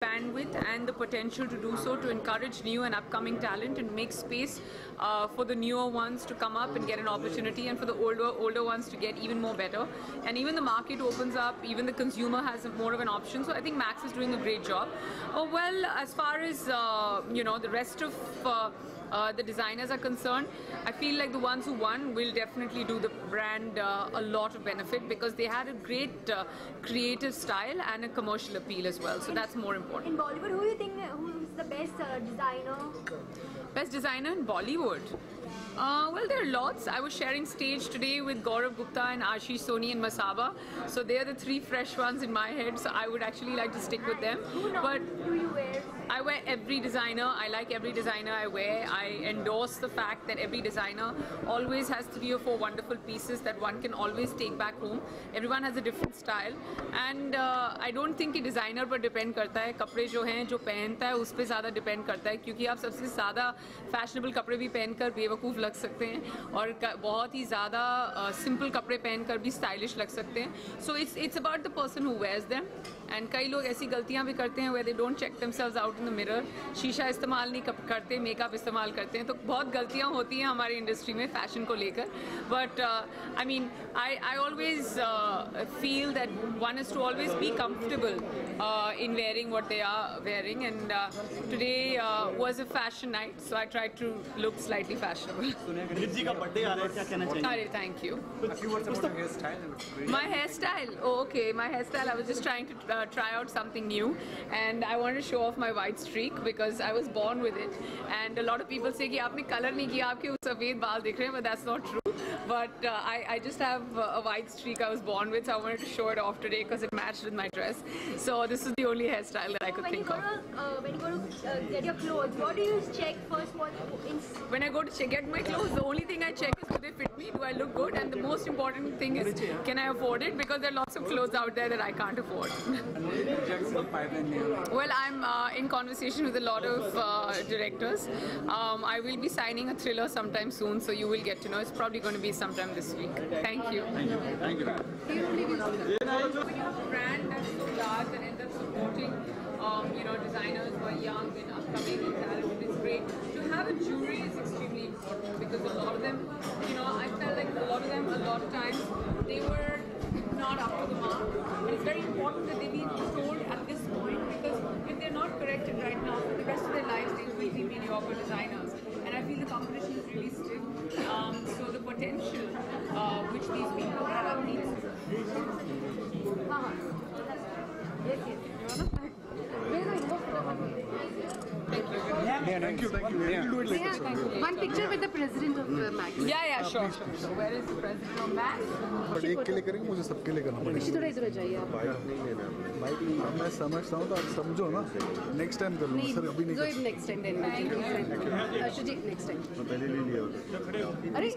bandwidth and the potential to do so, to encourage new and upcoming talent and make space for the newer ones to come up and get an opportunity, and for the older ones to get even more better. And even the market opens up, even the consumer has more of an option. So I think Max is doing a great job. Well, as far as the rest of the designers are concerned, I feel like the ones who won will definitely do the brand a lot of benefit, because they had a great creative style and a commercial appeal as well. So that's more important. In Bollywood, who do you think who's the best designer? Best designer in Bollywood? Well, there are lots. I was sharing stage today with Gaurav Gupta and Ashish Soni and Masaba. So they're the three fresh ones in my head. So I would actually like to stick with them. But who do you wear? I wear every designer. I like every designer I wear. I endorse the fact that every designer always has 3 or 4 wonderful pieces that one can always take back home. Everyone has a different style, and I don't think कि designer पर depend करता है. कपड़े जो हैं, जो पहनता है, उस पे ज़्यादा depend करता है, क्योंकि आप सबसे ज़्यादा fashionable कपड़े भी पहनकर बेवकूफ़ लग सकते हैं, और बहुत ही ज़्यादा simple कपड़े पहनकर भी stylish लग सकते हैं. So it's about the person who wears them. And कई लोग ऐसी गलतियाँ भी करते हैं where they don't check themselves out in the mirror. शीशा इस्तेमाल नहीं करते, मेकअप इस्तेमाल करते हैं, तो बहुत गलतियाँ होती हैं हमारी इंडस्ट्री में फैशन को लेकर. But I mean I always feel that one is to always be comfortable in wearing what they are wearing, and today was a fashion night, so I tried to look slightly fashionable. जी का birthday आ रहा है, क्या कहना चाहिए? अरे thank you. A few words about your hairstyle. My hairstyle? Oh, okay. My hairstyle, I was just trying to try out something new, and I wanted to show off my white streak because I was born with it. And a lot of people say कि आपने color नहीं किया, आपके सफ़ेद बाल दिख रहे हैं, but that's not true. But I just have a white streak I was born with, so I wanted to show it off today because it matched with my dress. So this is the only hairstyle that I could think of. When you go to get your clothes, what do you check first? When I go to get my clothes, the only thing I check is do they fit me, do I look good, and the most important thing is can I afford it, because there are lots of clothes out there that I can't afford. Well, I'm in conversation with a lot of directors. I will be signing a thriller sometime soon, so you will get to know. It's probably going to be sometime this week. Thank you. Thank you. Do you believe when you have a brand that's so large that ends up supporting designers who are young and upcoming and talented, it's great. To have a jury is extremely important, because a lot of them, I felt like a lot of them, a lot of times, they were not up to the mark. And it's very important that they be told at this point, because if they're not corrected right now, for the rest of their lives they will be mediocre designers. And I feel the competition is really stiff. So the potential which these people have needs. Thank you. We'll do it One picture with the president of Max. Yeah, sure. Where is the president of Max? But एक के लिए करेंगे, मुझे सबके लिए करना पड़ेगा. थोड़ा इधर जाइए आप. मैं समझता हूँ, तो आप समझो ना. नेक्स्ट टाइम कर लूँगा सर, अभी नहीं. नेक्स्ट टाइम देना. जी नेक्स्ट टाइम. अरे